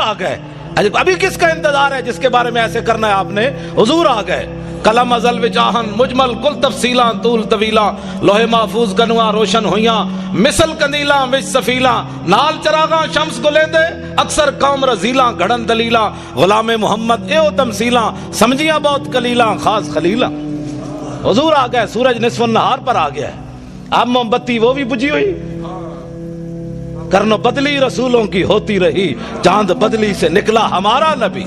آ گئے. ابھی کس کا انتظار ہے جس کے بارے میں ایسے کرنا ہے آپ نے؟ حضور آ گئے. کلم ازل وچ آہن مجمل کل تفصیلاں طول طویلاں لوہے محفوظ کنواں روشن ہویاں مثل کندیلاں وچ سفیلاں نال چراغاں شمس گلیندے اکثر قوم رزیلاں گھڑن دلیلاں غلام محمد ایو تمثیلاں سمجھیاں بہت کلیلاں خاص خلیلاں. حضور آ گئے. سورج نصف النہار پر آ گیا ہے. اب موم بتی وہ بھی بجھی ہوئی. کرنو بدلی رسولوں کی ہوتی رہی چاند بدلی سے نکلا ہمارا نبی.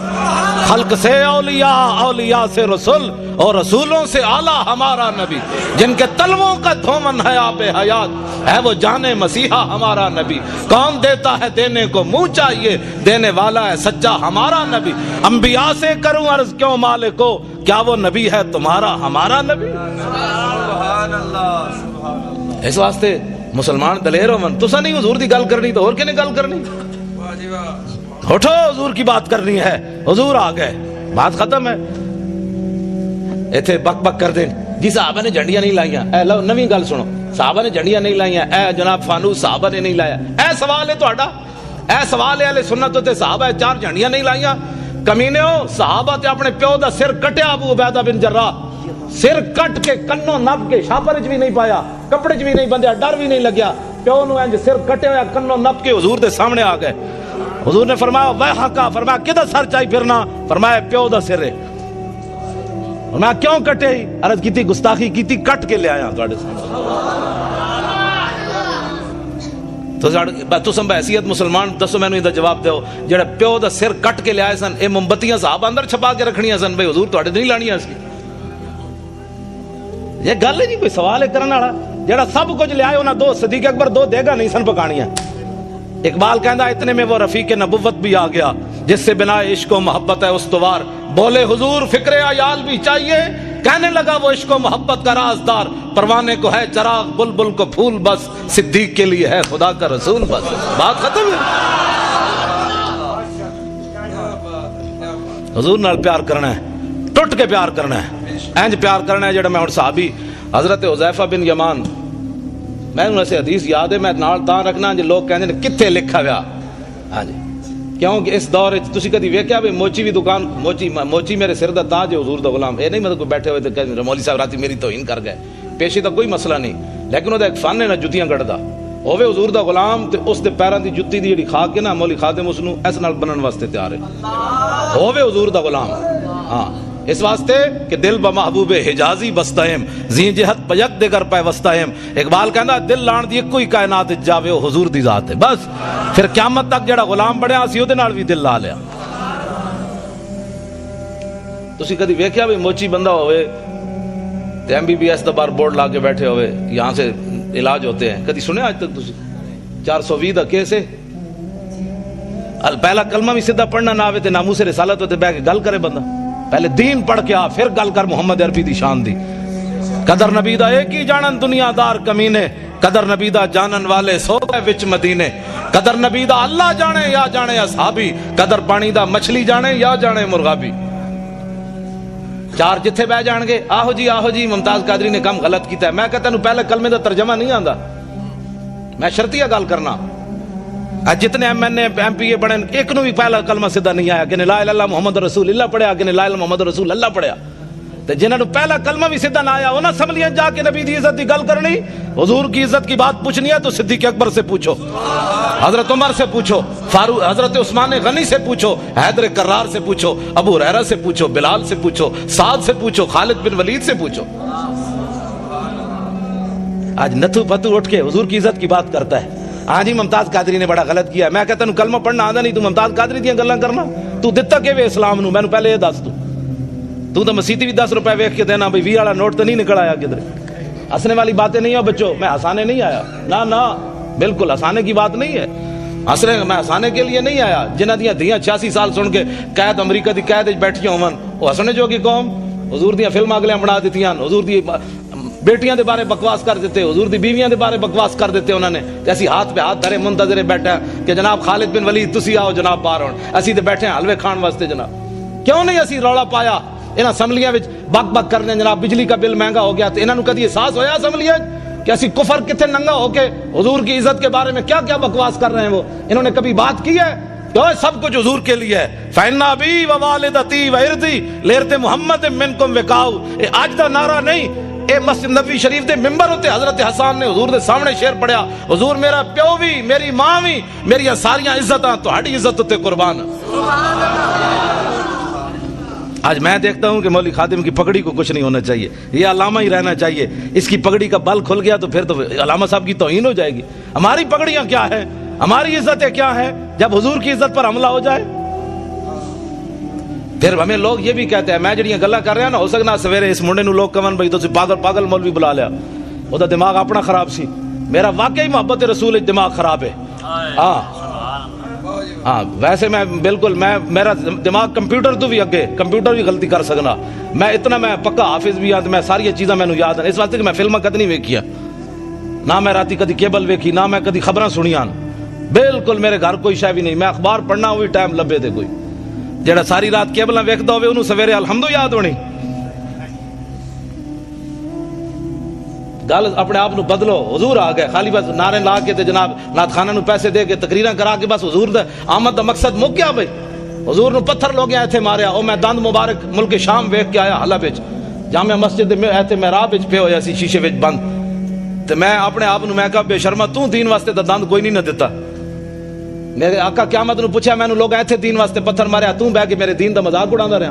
خلق سے اولیاء اولیاء سے رسول اور رسولوں سے اعلیٰ ہمارا نبی. جن کے تلووں کا دھومن ہے آب حیات ہے وہ جانے مسیحا ہمارا نبی. کون دیتا ہے دینے کو منہ چاہیے دینے والا ہے سچا ہمارا نبی. انبیاء سے کروں عرض کیوں مالک کو کیا وہ نبی ہے تمہارا ہمارا نبی. اس واسطے مسلمان دلیر ہو من تسا نہیں حضور دی گل کرنی تو اور کنے گل کرنی. اٹھو حضور کی بات کرنی ہے. حضور آ گئے. بات ختم ہے. ایتھے بک بک کر دیں جی صحابہ نے جھنڈیاں نہیں لائیاں. اے لو نویں گل سنو. صحابہ نے جھنڈیاں نہیں لائیاں. اے جناب فانوس صحابہ نے نہیں لایا. اے سوال ہے تہاڈا. اے سوال ہے اہل سنت تے صحابہ 4 جھنڈیاں نہیں لائیاں. کمینےو صحابہ تے اپنے پیو دا سر کٹیا ابو عبیدہ بن جراح. سر کٹ کے کنوں نپ کے شاپر چ بھی نہیں پایا کپڑے چ بھی نہیں بندھیا ڈر بھی نہیں لگیا. پیو نو انج سر کٹے ہوا کنوں نپ کے حضور دے سامنے آ گئے. حضور نے فرمایا ویحکا. فرمایا کدھر سر چائی پھرنا؟ فرمایا پیو دا سر ہے. فرمایا کیوں کٹے؟ عرض کیتی گستاخی کیتی کٹ کے لے آیا تواڈے سامنے. تو تسم بحیثیت مسلمان دسو مینوں ایندا جواب دیو جڑا پیو دا سر کٹ کے لے آئے سن اے موم بتیاں صحابہ اندر چھپا کے رکھنیاں سن بھئی حضور تواڈے تے نہیں لانیاں سی. یہ گل ہے نہیں کوئی سوال ہے کرنے والا. جڑا سب کچھ لے آئے انہاں 2 صدیق اکبر 2 دیگا نہیں سن پکانیاں. اقبال کہندا اتنے میں وہ رفیق نبوت بھی آ گیا جس سے بنا عشق و محبت ہے استوار. بولے حضور فکر عیال بھی چاہیے کہنے لگا وہ عشق و محبت کا رازدار. پروانے کو ہے چراغ بلبل کو پھول بس صدیق کے لیے ہے خدا کا رسول بس. بات ختم ہے. حضور نال پیار کرنا ہے ٹوٹ کے پیار کرنا ہے. انج پیار کرنا ہے جڑا میں ہن صحابی حضرت حذیفہ بن یمان میں انہوں سے حدیث یاد ہے میں نال تاں رکھنا جو لوگ کہندے نے کتھے لکھا ہوا. ہاں جی کیونکہ اس دور وچ تسی کدی ویکھیا بھی موچی بھی دکان موچی میرے سر دا تاج ہے حضور دا غلام. اے نہیں مطلب کوئی بیٹھے ہوئے تے کہندے مولوی صاحب راتی میری توہین کر گئے. پیشی دا کوئی مسئلہ نہیں لیکن او دا ایک فن ہے نا جتیاں کڈدا ہوے حضور دا غلام تے اس دے پیراں دی جُتی دی جڑی کھا کے نا مولوی خادم اس نو اس نال بنن واسطے تیار ہے ہوے حضور دا غلام. ہاں اس واسطے کہ دل بمحبوب حجازی بستہم زین جہت پیک دے کر پے وستہم. اقبال کہندا دل لان دی کوئی کائنات جاوے او حضور دی ذات ہے. بس پھر قیامت تک جڑا غلام بنیا سی اودے نال بھی دل لا لیا. تسی کدی ویکھیا بھی موچی بندہ ہوئے تے MBBS دا بار بورڈ لا کے بیٹھے ہوئے یہاں سے علاج ہوتے ہیں؟ کدی سنے آج تک تسی 420 دا کیس ہے. پہلا کلمہ بھی سیدھا پڑھنا نہ آوے تے ناموس رسالت ہوتے بیٹھ کے گل کرے بندہ. پہلے دین پڑھ کے آ پھر گل کر محمد عربی دی شان دی. قدر نبی دا ایک ہی جانن دنیا دار کمینے قدر نبی دا جانن والے سو گئے وچ مدینے. قدر نبی دا اللہ جانے یا جانے اصحابی قدر پانی دا مچھلی جانے یا جانے مرغابی. 4 جتھے بہ جان گے آہو جی ممتاز قادری نے کم غلط کیتا ہے. میں کہتا ہوں پہلے کلمے دا ترجمہ نہیں آندا. میں شرطیہ گل کرنا جتنے MN MPA بنے ایک نو بھی پہلا کلمہ سیدھا نہیں آیا کہ لا الہ الا اللہ محمد رسول اللہ پڑھیا کہ لا الہ الا محمد رسول اللہ پڑھیا. تے جنہاں نو پہلا کلمہ بھی سیدھا نہ آیا انہاں سملیاں جا کے نبی دی عزت دی گل کرنی. حضور کی عزت کی بات پوچھنی ہے تو صدیق اکبر سے پوچھو, حضرت عمر سے پوچھو, فاروق حضرت عثمان غنی سے پوچھو, حیدر کرار سے پوچھو, ابو ہریرہ سے پوچھو, بلال سے پوچھو, سعد سے پوچھو, خالد بن ولید سے پوچھو. آج نتھو پتو اٹھ کے حضور کی عزت کی بات کرتا ہے. ہاں جی ممتاز قادری نے بڑا غلط کیا. میں کہتا ہوں کلمہ پڑھنا آندا نہیں, تو ممتاز قادری دیاں گلاں کرنا. تو دتا کہ اسلام نو مینوں پہلے یہ دس. تو مسیتی بھی 10 روپے ویکھ کے دینا بھئی 20 والا نوٹ تو نہیں نکل آیا کدھر. ہنسنے والی باتیں نہیں ہو بچوں, میں ہنسانے نہیں آیا, نہ بالکل ہنسانے کی بات نہیں ہے. میں ہنسانے کے لیے نہیں آیا. جنہ دیاں دھیاں 86 سال سن کے قید امریکہ دی قید وچ بیٹھیاں ہون وہ ہسنے جو کی قوم. حضور دیاں فلماں اگلیاں بنا دتیاں, حضور دی بیٹیاں دے بارے بکواس کر دیتے, حضور دی بیویاں دے بارے بکواس کر دیتے انہوں نے. ایسی ہاتھ پہ ہاتھ دھرے منتظر بیٹھا کہ جناب خالد بن ولید تسی آؤ جناب باہر ہون, اسی تے بیٹھے ہیں حلوے کھان واسطے. جناب کیوں نہیں اسی رولا پایا انہاں اسمبلیاں وچ بک بک کرنے جناب بجلی کا بل مہنگا ہو گیا. تو انہاں نوں کدی احساس ہویا اسمبلیاں کہ اسی کفر کتنے ننگا ہو کے حضور کی عزت کے بارے میں کیا کیا بکواس کر رہے ہیں؟ وہ انہوں نے کبھی بات کی ہے تو سب کچھ حضور کے لیے ہے. فَإِنَّ أَبِي وَوَالِدَتِي وَإِرْضِي لِإِرْضِ مُحَمَّدٍ مِّنْكُمْ وِقَاءُ. اے آج دا نعرہ نہیں، اے مسجد نبوی شریف دے ممبر ہوتے حضرت حسان نے حضور دے سامنے شعر پڑھیا، حضور میرا پیو بھی، میری ماں بھی، میری ساریاں عزتاں تہاڈی عزت تے قربان. آج میں دیکھتا ہوں کہ مولوی خادم کی پگڑی کو کچھ نہیں ہونا چاہیے، یہ علامہ ہی رہنا چاہیے. اس کی پگڑی کا بل کھل گیا تو پھر تو علامہ صاحب کی توہین ہو جائے گی. ہماری پگڑیاں کیا ہے، ہماری عزتیں کیا ہے جب حضور کی عزت پر حملہ ہو جائے؟ پھر ہمیں لوگ یہ بھی کہتے ہیں، میں جڑیاں گلاں کر رہا ہاں نا، ہو سکنا سویرے اس منڈے نو لوگ کہن بھائی تسی پاگل مولوی بلا لیا، او دا دماغ اپنا خراب سی. میرا واقعی محبت رسول دماغ خراب ہے. ہاں ویسے میں بالکل میرا دماغ کمپیوٹر تو بھی اگے، کمپیوٹر بھی غلطی کر سکنا. میں پکا حافظ بھی ہاں، میں ساری چیزاں مینوں یاد ہیں، اس واسطے کہ میں فلماں کدی نہیں ویکھیاں، نہ میں راتی کدی کیبل ویکھی، نہ میں کدی خبراں سنیاں. بالکل میرے گھر کوئی شے بھی نہیں، میں اخبار پڑھنا ہوئی ٹائم لبے تے کوئی جڑا ساری رات کیبلاں ویکھدا ہوے انہوں سویرے الحمد یاد ہونی. گل اپنے آپ نو بدلو. حضور آ گئے، خالی بس نعرے لا کے تے جناب نعت خانہ نو پیسے دے کے تقریراں کرا کے بس حضور دا آمد دا مقصد مک گیا. بھائی حضور نو پتھر لوگ ایتھے ماریا، او میں دند مبارک ملک شام ویکھ کے آیا حلب وچ، جامع مسجد میں ایتھے محراب وچ پے ہویا سی شیشے وچ بند. تے میں اپنے آپ نو میں کہا بے شرما تو دین واسطے دا دند کوئی نہیں نہ دتا. میرے آقا قیامت نو پوچھا میں لوگ ایتھے دین واسطے پتھر ماریا، تو بہ کے میرے دین دا مذاق اڑاندا رہیا.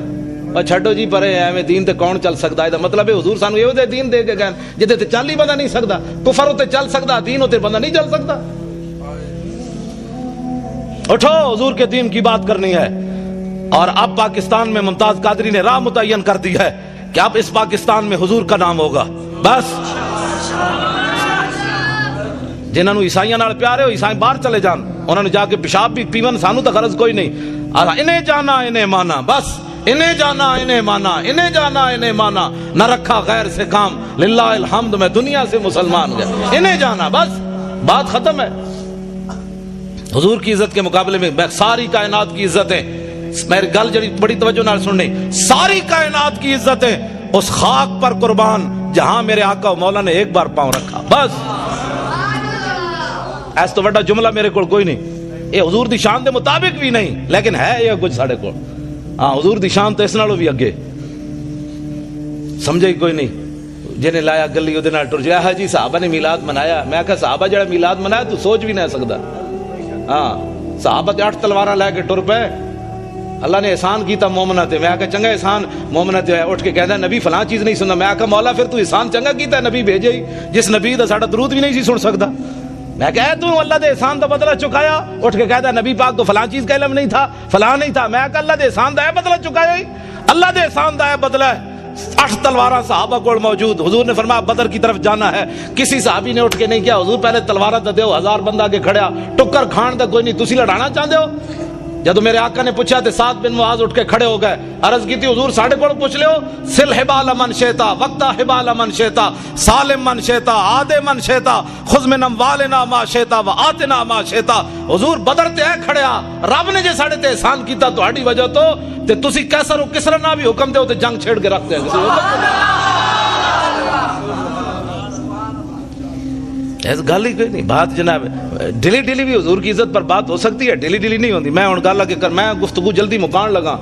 اور چھڈو جی پرے ایویں دین تے کون چل سکدا ہے؟ دا مطلب ہے حضور سانو ایو دے دین دے کے گئے جدے تے چل ہی بندہ نہیں سکدا. کفر تے چل سکدا، دین تے بندہ نہیں چل سکدا. اٹھو حضور کے دین کی بات کرنی ہے. اور اب پاکستان میں ممتاز قادری نے راہ متعین کر دی ہے کہ اب اس پاکستان میں حضور کا نام ہوگا. بس جنہاں نو عیسائیاں نال پیار ہے عیسائی باہر چلے جان، انہاں نے جا کے پیشاب بھی پیون، سانو تو غرض کوئی نہیں. انہیں جانا انہیں مانا، بس انہیں جانا انہیں مانا، انہیں جانا انہیں مانا، نہ رکھا غیر سے کام، للہ الحمد میں دنیا سے مسلمان گیا. انہیں جانا، بس بات ختم ہے. حضور کی عزت کے مقابلے میں ساری کائنات کی عزتیں، میری گل جڑی بڑی توجہ نال سننی، ساری کائنات کی عزتیں اس خاک پر قربان جہاں میرے آقا و مولا نے ایک بار پاؤں رکھا. بس ایس تو بڑا جملہ میرے کو کوئی نہیں. یہ حضور دی شان دے مطابق بھی نہیں، لیکن ہے یہ کچھ ساڑھے کو. ہاں حضور دی شان تو اس نالوں بھی اگے. سمجھے کوئی نہیں، جنہیں لایا گلی وہ ٹر جایا ہے جی صحابہ نے میلاد منایا. میں کہا صحابہ جڑا میلاد منایا تو سوچ بھی نہیں سکتا. ہاں صحابہ 8 تلواراں لے کے ٹر پے، اللہ نے احسان کیتا مومنہ تے. میں کہا چنگا احسان مومنہ تے اٹھ کے کہندا نبی فلاں چیز نہیں سننا. میں کہا مولا پھر تو احسان چنگا کیتا ہے، نبی بھیجے ہی جس نبی دا ساڈا درود بھی نہیں سی سن سکدا. میں کہا تو اللہ دے احسان دا بدلہ چکایا، اٹھ کے کہتا نبی پاک کو فلاں چیز کا علم نہیں تھا، فلاں نہیں تھا. میں کہا اللہ دے احسان دا ہے بدلہ چکایا ہی، اللہ دے احسان دا ہے بدلہ ہے. 8 تلواراں صحابہ کو موجود. حضور نے فرمایا بدر کی طرف جانا ہے. کسی صحابی نے اٹھ کے نہیں کیا حضور پہلے تلواراں تے دیو، 1000 بندہ آگے کھڑیا، ٹکر کھان دا کوئی نہیں، تسی لڑانا چاہندے ہو؟ جدو میرے آقا نے پوچھا تے سعد بن معاذ اٹھ کے کھڑے ہو گئے. عرض کی تھی حضور ساڑھے کو پوچھ لے ہو، سل حبال من شیتا وقتا حبال من شیتا سالم من شیتا عادے من شیتا خذ من اموالنا ما شیتا و آتنا ما شیتا. حضور بدر تے ہے کھڑیا، رب نے جے ساڑھے تے احسان کیتا تہاڈی وجہ تو تے تسی کیسر و کسرا نہ بھی حکم دے تے جنگ چھیڑ کے رکھتے ہیں. ایس گل ہی کوئی نہیں. بات جناب ڈیلی ڈیلی بھی حضور کی عزت پر بات ہو سکتی ہے، ڈیلی ڈیلی نہیں ہوتی. میں ہن گل کے کر میں گفتگو جلدی مکان لگا،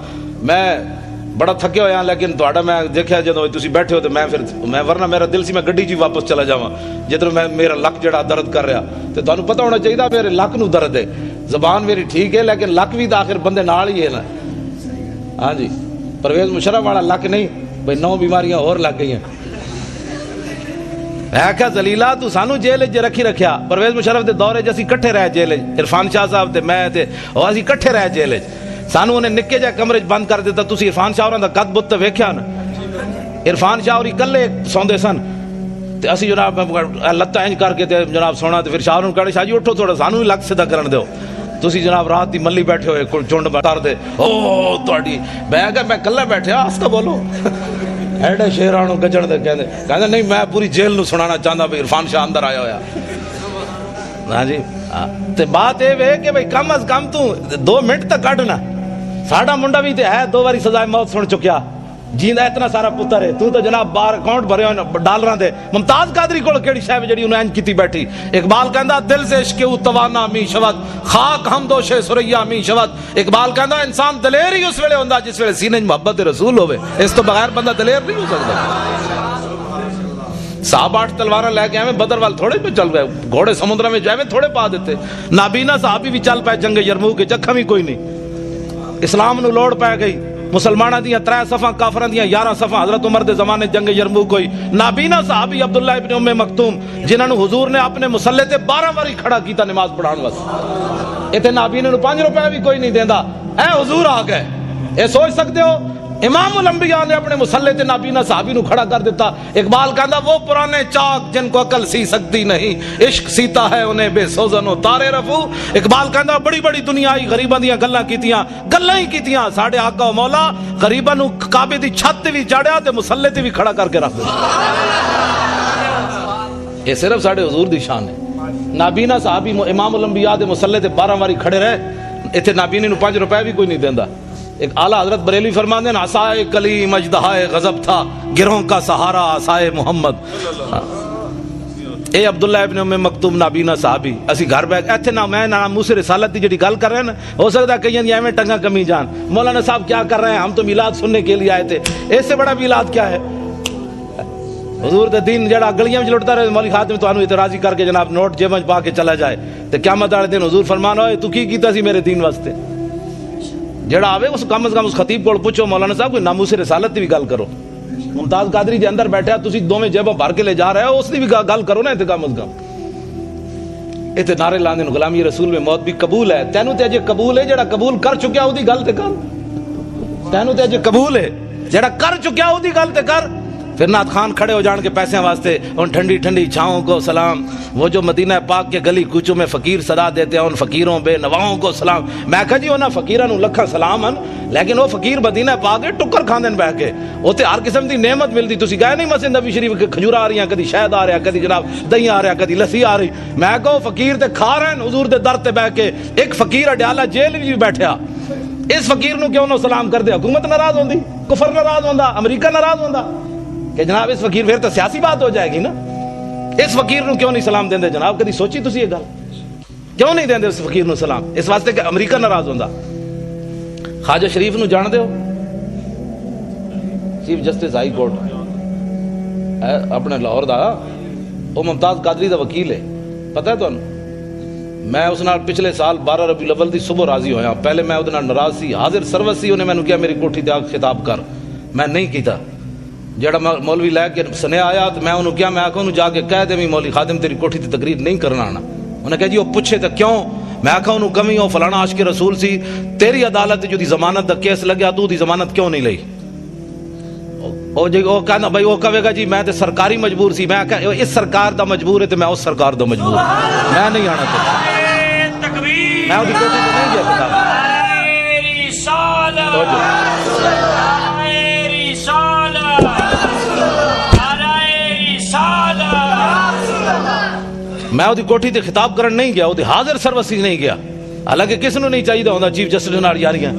میں بڑا تھکے ہویا لیکن تہاڈا میں دیکھیا جدوں تسی بیٹھے ہو تے میں ورنہ میرا دل سی میں گڈی جی واپس چلا جاواں جدوں میرا لک جڑا درد کر رہا. تے تانوں پتہ ہونا چاہیے میرے لک نو درد ہے. زبان میری ٹھیک ہے لیکن لک بھی تو آخر بندے نال ہی ہے نا. ہاں جی پرویز مشرف والا لک نہیں بھئی 9 بیماریاں اور لگ گئی ہیں. میں آخیا زلیلا تو سانو جیل چ رکھی رکھیا. پرویز مشرف دے دورے چ اسی کٹھے رہے جیل، عرفان شاہ صاحب تے میں تے او اسی کٹھے رہے جیل. سانو انہیں نکے جا کمرے چ بند کر دیتا. تسی عرفان شاہ ہوراں دا قد بت تے ویکھیا نا؟ عرفان شاہ ہوری کلے سوندے سن تے اسی جناب لتاں انج کر کے تے جناب سونا تے پھر شاہ نوں کہے شاہ جی اٹھو تھوڑا سانو بھی لک سیدھا کرن دیو. تسی جناب رات دی ملی بیٹھے ہوئے کوئی چنڈ بتار دے او تہاڈی. میں کہا میں کلے بیٹھیا آستہ بولو ایڈے شیرانو گجن دے کہندے نہیں میں پوری جیل نو سنانا چاہندا بھئی عرفان شاہ اندر آیا ہویا. ہاں جی تے بات اے وے کہ بھئی کم از کم تو 2 منٹ تک کڈ نا. ساڈا منڈا بھی تے ہے 2 واری سزائے موت سن چکیا. جیندا اتنا سارا پتر ہے تو جناب باہر اکاؤنٹ بھرے ہوئے ڈالراں دے. ممتاز قادری کول کیڑی شے جڑی انہاں انج کیتی بیٹھی. اقبال کہندا دل سے عشق او توانا می شود خاک ہم دوش سریا می شود. اقبال کہندا انسان دلیر ہی اس ویلے ہوندا جس ویلے سینے وچ محبت رسول ہوے. اس تو بغیر بندہ دلیر نہیں ہو سکدا. صاحب 8 تلواراں لے کے ایویں بدر وال تھوڑے پہ چل گئے, گھوڑے سمندر میں ایویں تھوڑے پا دیتے. نابینا صحابی بھی چل پے جنگ یرموک کے چکھا بھی کوئی نہیں. اسلام نو لوڑ پے گئی. مسلمانہ دیاں 3 صفاں کافراں دیاں 11 صفاں. حضرت عمر دے زمانے جنگ یرموک ہوئی. نابینا صحابی عبداللہ ابن ام مکتوم جنہاں نو حضور نے اپنے مصلی تے 12 واری کھڑا کیتا نماز پڑھان واسطے. ایتھے نابینا نو 5 روپے بھی کوئی نہیں دیندا. اے حضور آ گئے. اے سوچ سکتے ہو امام الانبیاء نے اپنے مصلی تے نابینا صحابی نو کھڑا کر دیتا. اقبال کہندا وہ پرانے چاک جن کو عقل سی سکتی نہیں, عشق سیتا ہے انہیں بے سوزن و تارے رفو. اقبال کہندا بڑی بڑی دنیا آئی غریباں دیاں گلاں ہی کیتیاں. ساڈے آقا و مولا غریباں نو کعبے دی چھت تے وی چاڑیا تے مصلی تے وی کھڑا کر کے رکھ دتا. یہ صرف ساڈے حضور دی شان ہے. نابینا صحابی امام الانبیاء دے مصلی تے 12 واری کھڑے رہے. ایتھے نابینے نو 5 روپے بھی کوئی نہیں دیندا. ایک اعلیٰ حضرت بریلی فرماندے ہیں عصائے کلیم اژدہائے غضب تھا, گروہوں کا سہارا عصائے محمد. اے عبداللہ ابن ام مکتوم نابینا صحابی اسی گھر بیٹھ ایتھے نہ میں نہ موسی رسالت دی جڑی گل کر رہے ہیں نا, ہو سکتا ہے کہیں ایویں ٹنگا کمی جان مولانا صاحب کیا کر رہے ہیں, ہم تو میلاد سننے کے لیے آئے تھے. اس سے بڑا میلاد کیا ہے؟ حضور دے دین جڑا گلیاں وچ لٹتا رہے مولوی خاتم تانوں اعتراضی کر کے جناب نوٹ جیب وچ پا کے چلا جائے تے قیامت والے دن حضور فرمان ہوئے تو کی کیتا سی میرے دین واسطے. جڑا آوے اس کم از کم اس خطیب کو پوچھو مولانا صاحب کوئی ناموس رسالت دی بھی گل کرو. ممتاز قادری جے اندر بیٹھا تسی دوویں جیباں بھر کے لے جا رہے ہو, اس دی بھی گل کرو نا. تے کم از کم ایتھے نعرے لاندے غلامی رسول میں موت بھی قبول ہے. تینوں تے اجے قبول ہے جڑا قبول کر چکیا او دی گل تے کر. تینوں تے اجے قبول ہے جڑا کر چکیا او دی گل تے کر. پھر نعت خان کھڑے ہو جان کے پیسے واسطے ان ٹھنڈی ٹھنڈی چھاؤں کو سلام. وہ جو مدینہ پاک کے گلی کوچوں میں فقیر صدا دیتے ہیں ان فقیروں بے نواؤں کو سلام. میں کہا جی انہاں فقیراں نوں لکھاں سلام ہن, لیکن وہ فقیر مدینہ پاک کے ٹکر کھاندے بہ کے اوتے ہر قسم دی نعمت ملدی. تسی گئے نہیں مسجد نبی شریف کے کھجور آ رہی ہیں, کدی شہد آ رہا, کدی جناب دہی آ رہا, کدی لسی آ رہی. میں کہو فقیر تے کھا رہے ہیں حضور دے در تے بہ کے. ایک فقیر اڈیالہ جیل وچ بیٹھیا, اس فقیر نو کیوں نہ سلام کر دے؟ حکومت ناراض ہوندی, کفر ناراض ہوندا, امریکہ ناراض ہوندا کہ جناب اس فقیر پھر تو سیاسی بات ہو جائے گی نا. اس فقیر نو کیوں نہیں سلام دیندے جناب؟ کدی سوچی تسی یہ گل؟ کیوں نہیں دیندے اس فقیر نو سلام؟ اس واسطے کہ امریکہ ناراض ہوندا. خواجہ شریف نو جان دے ہو, چیف جسٹس ہائی کورٹ اپنے لاہور دا, وہ ممتاز قادری دا وکیل ہے. پتہ ہے تانوں میں اس نال پچھلے سال 12 ربیع الاول دی صبح راضی ہویا. پہلے میں اودے نال ناراض سی, حاضر سروس سی. انہیں مینوں کہا میری کوٹھی تے آ خطاب کر, میں نہیں کیتا. جڑا مولوی لے کے سنیا آیا تو میں انہوں کیا, میں آکھا انہوں جا کے کہہ دے مولوی خادم تیری کوٹھی تے تقریر نہیں کرنا آنا. انہیں کہا جی وہ پوچھے تو کیوں؟ میں آکھا انہوں کمی ہو فلانا عاشق رسول سی, تیری عدالت جو دی ضمانت دا کیس لگیا تو دی ضمانت کیوں نہیں لئی؟ وہ کہنا بھائی وہ کہے گا جی میں تے سرکاری مجبور سی. میں کہا اس سرکار دا مجبور ہے تے میں اس سرکار دا مجبور ہوں, میں نہیں آنا چاہتا. میں وہ کوٹھی تے نہیں گیا کتاب. میں وہ کوٹھی تے خطاب کرن نہیں گیا, وہ حاضر سروسی نہیں گیا. حالانکہ کس نو نہیں چاہیے ہوندا چیف جسٹس نال یاریاں.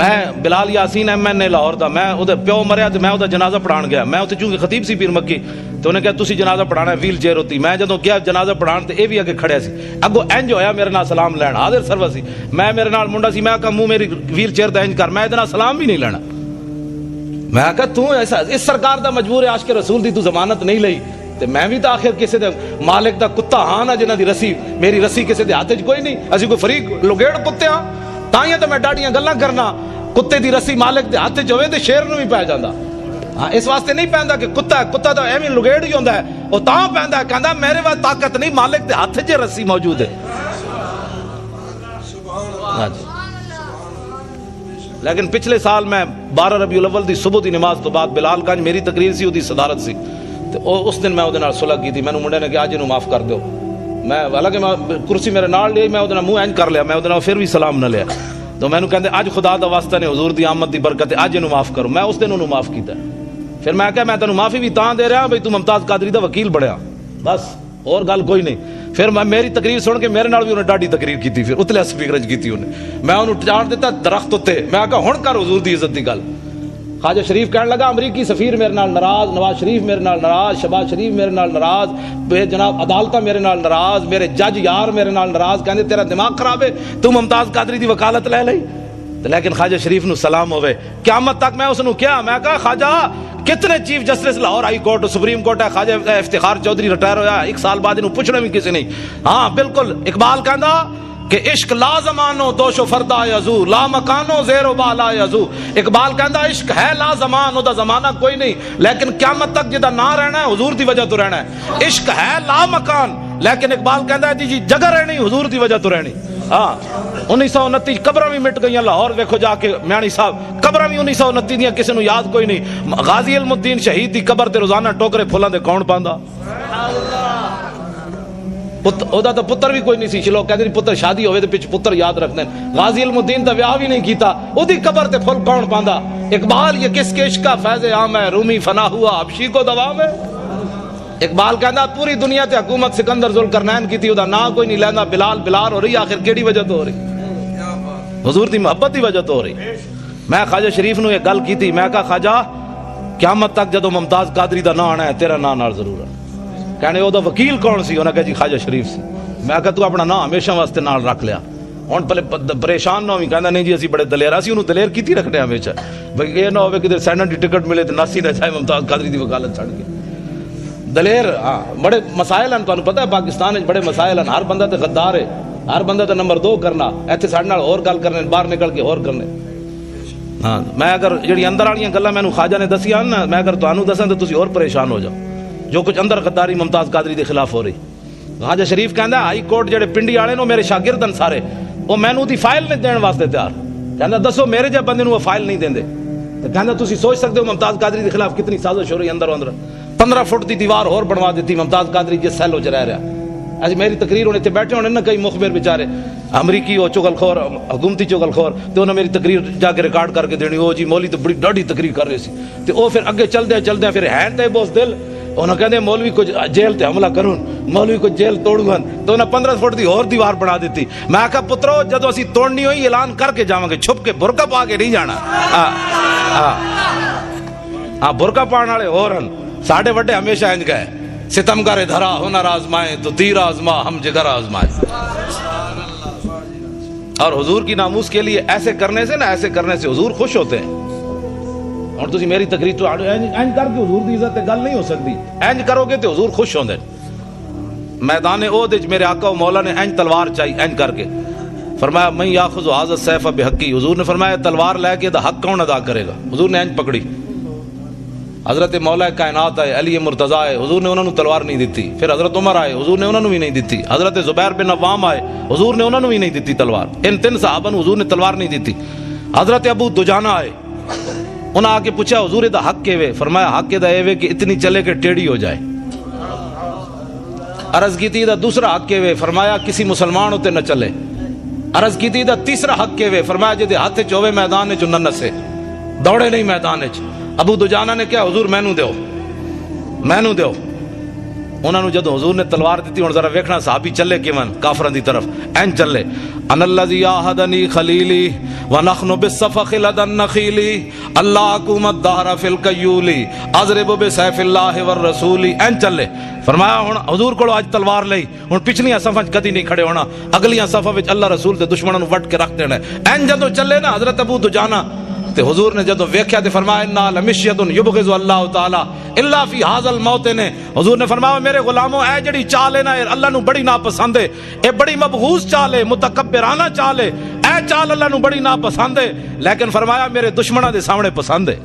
میں بلال یاسین ایم این اے لاہور دا, میں وہ پیو مریا تو میں وہ جنازہ پڑھان گیا. میں اتنے چونکہ خطیب سی پیر مکی تو انہیں کہا تسی جنازہ پڑھانا ہے, ویل چیئر ہوتی. میں جدوں گیا جنازہ پڑھان تے اے بھی اگے کھڑیا سی, اگوں انج ہویا میرے نال سلام لین, حاضر سروسی. میں میرے نال منڈا سی, میں کہا منہ میری ویل چیئر تے انج کر, میں ادنا سلام بھی نہیں لینا. میں کہا تو ایسا اس سرکار دا مجبور ہے, عاشق رسول دی تو ضمانت نہیں لئی تے میں بھی تو آخر کسی دے مالک دا کتا ہاں نا جنہاں دی رسی, میری رسی کسی دے ہاتھ وچ کوئی نہیں. اسی کوئی فریق لگیڑ کتے ہاں, تائیں تے میں ڈاڈیاں گلاں کرنا. کتے دی رسی مالک دے ہاتھ وچ ہوے تے شیر نو بھی پے جاندا. ہاں اس واسطے نہیں پیندا کہ کتا تو ایویں لگیڑ ہی ہوندا ہے, او تاں پیندا ہے کہندا میرے وچ طاقت نہیں, مالک دے ہاتھ وچ رسی موجود ہے. ہاں جی. لیکن پچھلے سال میں 12 ربیع الاول دی صبح دی نماز تو بعد بلال گنج میری تقریر سی, دی صدارت سی, تو اس دن میں اودے نال صلح کی. مینوں منڈے نے کہ اج اینوں معاف کر دیو. میں حالانکہ میں کرسی میرے نال لی, میں اودے نال منہ اینج کر لیا, میں اودے نال پھر بھی سلام نہ لیا. تو مینوں کہندے اج خدا دا واسطہ نے حضور دی آمد دی برکت اج اینوں معاف کرو. میں اس دن انہوں معاف کیتا. پھر میں کہا میں تینوں معافی بھی تاں دے رہا بھئی تو ممتاز قادری دا وکیل بڑھیا, بس اور گل کوئی نہیں. پھر میں میری تقریر سن کے میرے نال بھی انہیں ڈاڈی تقریر کی, پھر اتلے سپیکر وچ کیتی انہیں. میں انہوں چاڑ دیتا درخت اتنے, میں کہا ہن کر حضور دی عزت دی گل. خواجہ شریف کہنے لگا امریکی سفیر میرے نال ناراض، نواز شریف میرے نال ناراض، شہباز شریف میرے نال ناراض، بے جناب عدالتہ میرے نال ناراض، میرے جج یار میرے نال ناراض، کہندے تیرا دماغ خراب ہے، تو ممتاز قادری دی وکالت لے لئی۔ لیکن خواجہ شریف نو سلام ہوئے، قیامت تک میں اس نو کیا، میں کہا خواجہ کتنے chief justice Lahore high court supreme court ہے، خواجہ افتخار چودھری ریٹائر ہویا 1 سال بعد انہوں پوچھنا بھی کسی نہیں۔ ہاں بالکل، اقبال کہندا کہ عشق لا زمانو دوش و فردا یزو، لا مکانو زیر و بالا یزو۔ اقبال کہندا عشق ہے لا زمان، او دا زمانہ کوئی نہیں، لیکن قیامت تک جدا نہ رہنا ہے حضور دی وجہ تو رہنا ہے۔ عشق ہے لا مکان، لیکن اقبال کہندا ہے جی جگہ رہنی حضور دی وجہ تو رہنی۔ ہاں 1929 قبراں بھی مٹ گئیاں لاہور، ویکھو جا کے میانی صاحب قبراں بھی 1929 دیاں کسی نو یاد کوئی نہیں۔ غازی علم الدین شہید دی قبر تے روزانہ ٹوکرے پھلاں دے کون پاندا؟ اودا تو پتر بھی کوئی نہیں سی، لوگ کہتے ہیں پتر شادی ہوئے تو پچھ پتر یاد رکھتے ہیں۔ غازی علم الدین تو ویاہ بھی نہیں کیتا، او دی قبر تے پھل کون پاندا؟ اقبال یہ کس کے عشق کا فیض عام ہے، رومی فنا ہوا حبشی کو دوام ہے۔ اقبال کہندا پوری دنیا تے حکومت سکندر ذوالقرنین کی تھی، او دا نام کوئی نہیں لیندا، بلال بلال ہو رہی، آخر کیڑی وجہ تو ہو رہی؟ حضور دی محبت دی وجہ تو ہو رہی۔ میں خواجہ شریف نو یہ گل کیتی، میں کہا خواجہ قیامت تک جدو ممتاز قادری دا نام آنا ہے تیرا نام نال ضرور ہے۔ کہنے او دا وکیل کون سی؟ انہاں کہا جی خواجہ شریف سی۔ میں کہا تو اپنا نام ہمیشہ واسطے نال رکھ لیا، ہن پہلے پریشان نہ ہوئی، کہندا نہیں جی اسی بڑے دلیر، اسی انہوں دلیر کیتی رکھنے ہمیشہ، بھئی یہ نہ ہوئے کہ سینٹ دی ٹکٹ ملے تو ناسی نہ جائے ممتاز قادری دی وکالت چھڑ کے۔ دلیر ہاں بڑے مسائل ہیں، تانوں پتہ ہے پاکستان وچ بڑے مسائل ہیں، ہر بندہ تے غدار ہے، ہر بندہ تے نمبر 2 کرنا، ایتھے ساڈے نال اور گل کرنے، باہر نکل کے اور کرنے۔ ہاں میں اگر جڑی اندر والیاں گلاں مینوں خواجہ نے دسیاں نا، میں اگر تانوں دساں تے تسی اور پریشان ہو جاؤ، جو کچھ اندر غداری ممتاز قادری دے خلاف ہو رہی۔ خواجہ شریف کہندا ہائی کورٹ جڑے پنڈی والے نو میرے شاگرد ہیں سارے، وہ مینوں دی فائل نہیں دین واسطے تیار، کہندا دسو میرے جے بندے نو وہ فائل نہیں دیندے، تے کہندا تسی سوچ سکدے ہو ممتاز قادری دے خلاف کتنی سازش ہو رہی اندر اندر۔ 15 فٹ دی دیوار اور بنوا دیتی ممتاز قادری جس سیلو چ رہ رہا۔ اج میری تقریر ہونے تے بیٹھے ہونے نا کئی مخبر بیچارے امریکی او چغل خور حکومتی چغل خور، تے انہاں میری تقریر جا کے ریکارڈ کر کے دینی، او جی مولوی تو بڑی ڈاڈی تقریر کر رہے سی، تے او پھر اگے چلدے چلدے پھر ہین تے بوس دل انہاں کہندے مولوی کو جیل تے حملہ کرون، مولوی کو جیل توڑون، تو انہاں 15 فٹ دی اور دیوار بنا دیتی۔ میں کہا پترو جدو اسی توڑنی ہوئی اعلان کر کے جاواں گے، چھپ کے برقع پا کے نہیں جانا۔ ہاں برقع پانے والے اور ہن، ساڈے وڈے ہمیشہ انج گئے، ستمگر دھرا ہنر آزمائے تو تیر آزما ہم جگر آزمائے۔ اور حضور کی ناموس کے لیے ایسے کرنے سے نا، ایسے کرنے سے حضور خوش ہوتے ہیں۔ اور تسی میری تقریر تو اینج کر کے حضور دی عزت گل نہیں ہو سکتی، اینج کرو گے تو حضور خوش ہوندے۔ میدان احد وچ میرے آقا و مولا نے اینج تلوار چاہی، اینج کر کے فرمایا من یاخذ ھذا السیف بحقی، حضور نے فرمایا تلوار لے کے دا حق کون ادا کرے گا؟ حضور نے اینج پکڑی۔ حضرت مولا کائنات آئے، علی مرتضیٰ آئے، حضور نے انہوں نے تلوار نہیں دیتی۔ پھر حضرت عمر آئے، حضور نے انہوں نے بھی نہیں دیتی۔ حضرت زبیر بن عوام آئے، حضور نے انہوں نے بھی نہیں دیتی تلوار۔ ان 3 صحابہ نے حضور نے تلوار نہیں دیتی۔ حضرت ابو دجانہ آئے، انہاں آ کے پوچھا حضور دا حق کے وے؟ فرمایا حق دا اے وے کہ اتنی چلے کہ ٹیڑھی ہو جائے۔ عرض کی تھی دا دوسرا حق کے وے؟ فرمایا کسی مسلمان ہوتے نہ چلے۔ عرض کی تھی دا تیسرا حق کے وے؟ فرمایا جے ہاتھ چ ہوے میدان چ نہ نسے، دوڑے نہیں میدان چ۔ ابو دجانہ نے کہا حضور مینوں دیو، مینوں دیو۔ انہوں نے جدو حضور نے تلوار دیتی، ہن ذرا ویکھنا صحابی چلے کیون کافرن دی طرف، این چلے۔ ان الذی عاہدنی خلیلی ونحن بالصفخ لدى النخیل اللہ حکومت دہر فی القیول اضرب بسیف اللہ والرسول، این چلے۔ فرمایا ہن حضور کو اج تلوار لئی، ہن پچھلیاں صفاں کدی نہیں کھڑے ہونا، اگلیاں صفاں وچ اللہ رسول دے دشمناں نوں وٹ کے رکھ دینا۔ این جدو چلے نا حضرت ابو دجانہ تے حضور نے جدو ویکھیا تے فرمایا انا لمشیۃ یبغض اللہ تعالی الا فی ھذا الموطن، حضور نے فرمایا میرے غلاموں اے جڑی چال ہے نا اللہ نو بڑی ناپسند ہے، اے بڑی مبغوض چال ہے، متکبرانہ چال ہے، اے چال اللہ نو بڑی ناپسند ہے، لیکن فرمایا میرے دشمناں دے سامنے پسند ہے۔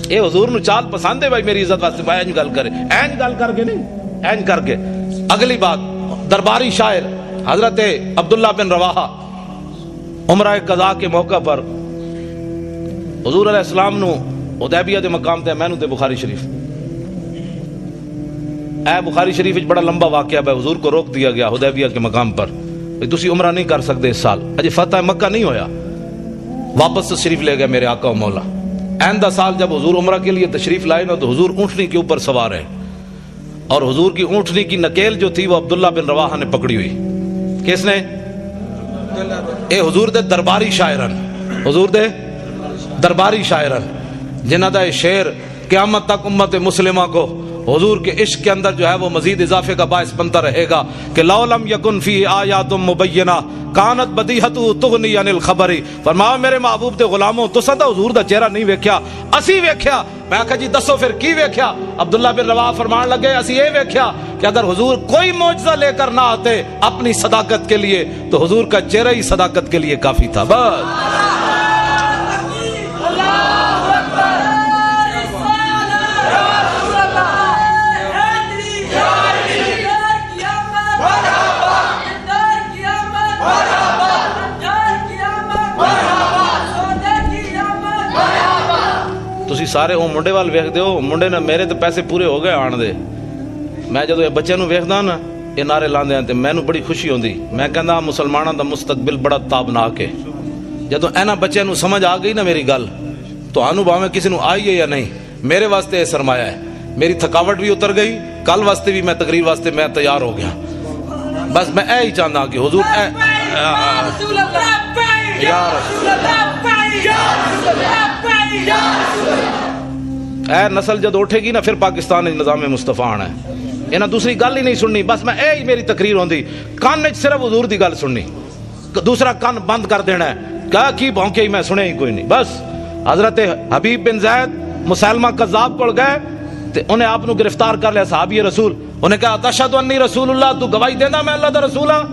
اے حضور نو چال پسند ہے بھائی میری عزت واسطے، بھائی اینج گل کرے، اینج گل کر کے نہیں، اینج کر کے۔ اگلی بات درباری شاعر حضرت عبداللہ بن رواحہ عمرہ قضاء کے موقع پر حضور علیہ السلام نو حدیبیہ دے مقام تے مینوں تے بخاری شریف، اے بخاری شریف وچ بڑا لمبا واقعہ ہے، حضور کو روک دیا گیا حدیبیہ کے مقام پر، تسی عمرہ نہیں کر سکتے اس سال، اجے فتح مکہ نہیں ہویا، واپس تشریف لے گئے میرے آقا و مولا۔ آئندہ سال جب حضور عمرہ کے لیے تشریف لائے نا تو حضور اونٹنی کے اوپر سوار ہے، اور حضور کی اونٹنی کی نکیل جو تھی وہ عبداللہ بن رواحہ نے پکڑی ہوئی۔ کس نے؟ اے حضور دے درباری شاعرن، حضور دے درباری شاعرن جنہ دا شعر قیامت تک امت مسلمہ کو حضور کے عشق کے اندر جو ہے وہ مزید اضافے کا باعث بنتا رہے گا کہ لو لم یکن فی آیات مبینہ کانت بدیہت تغنی عن الخبر. فرمایا میرے محبوب دے غلاموں تساں تے حضور دا چہرہ نہیں ویکھیا، اسی ویکھیا. میں کہا جی دسو پھر کی ویکھیا؟ عبداللہ بن رواحہ فرمان لگے اسی یہ ویکھیا کہ اگر حضور کوئی معجزہ لے کر نہ آتے اپنی صداقت کے لیے تو حضور کا چہرہ ہی صداقت کے لیے کافی تھا. بس تسی سارے وہ منڈے وال ویکھدے ہو، منڈے نے میرے تے پیسے پورے ہو گئے آن دے. میں جدو یہ بچے نو ویکھدا نا یہ نعرے لاندے ہیں تے مینوں بڑی خوشی ہوندی. میں کہندا مسلماناں دا مستقبل بڑا تابناک ہے. جدو اینا بچے نو سمجھ آ گئی نا میری گل تو انو باویں کسی نو آئی ہے یا نہیں میرے واسطے یہ سرمایہ ہے. میری تھکاوٹ بھی اتر گئی، کل واسطے بھی میں تقریر واسطے میں تیار ہو گیا. بس میں اے ہی چاہندا کہ حضور اے اے نسل جد اٹھے گی نا پھر پاکستان نظام مصطفیٰ آنا ہے. انہاں دوسری گل ہی نہیں سننی. بس میں اے ہی میری تقریر ہوندی کان وچ صرف حضور دی گل سننی، دوسرا کان بند کر دینا ہے. کیا کی بھونکے ہی میں سنے ہی کوئی نہیں. بس حضرت حبیب بن زید مسلمہ کذاب کول گئے تے انہیں آپ نو گرفتار کر لیا صحابی رسول. انہیں کہا تشہد انی رسول اللہ، تو گواہی دینا میں اللہ دا رسول ہاں؟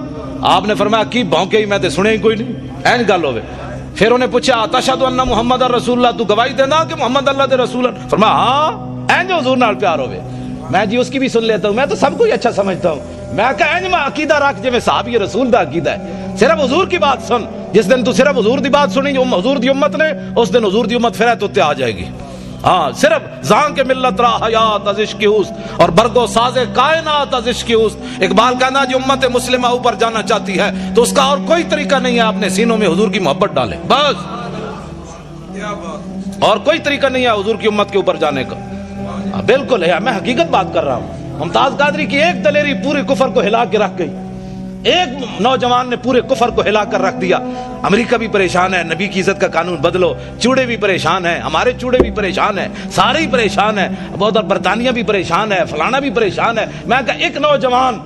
آپ نے فرمایا کی بھونکے ہی میں تے سنے ہی کوئی نہیں. این گل ہوے. پھر انہیں پوچھا تشہد ان محمد رسول اللہ، تو گواہی دینا کہ محمد اللہ دے رسول ہیں؟ فرمایا ہاں. این جو حضور نال پیار ہوے. میں جی اس کی بھی سن لیتا ہوں، میں تو سب کو ہی اچھا سمجھتا ہوں. میں کہا این میں عقیدہ رکھ جے میں صحابی رسول دا عقیدہ ہے. صرف حضور کی بات سن. جس دن تو صرف حضور دی بات سنی جو حضور دی امت نے، اس دن حضور دی امت پھر تو تے آ جائے گی. ہاں صرف زان کے ملت را حیات از عشق اوست اور برگو ساز کائنات از عشق اوست. اقبال کہنا جو امت مسلمہ اوپر جانا چاہتی ہے تو اس کا اور کوئی طریقہ نہیں ہے اپنے سینوں میں حضور کی محبت ڈالے. بس اور کوئی طریقہ نہیں ہے حضور کی امت کے اوپر جانے کا. بالکل ہے، میں حقیقت بات کر رہا ہوں. ممتاز قادری کی ایک دلیری پورے کفر کو ہلا کے رکھ گئی. ایک نوجوان نے پورے کفر کو ہلا کر رکھ دیا. امریکہ بھی پریشان ہے، نبی کی عزت کا قانون بدلو. چوڑے بھی پریشان ہیں، ہمارے چوڑے بھی پریشان ہیں، سارے ہی پریشان ہیں. بہت اور برطانیہ بھی پریشان ہے، فلانا بھی پریشان ہے. میں کہا ایک نوجوان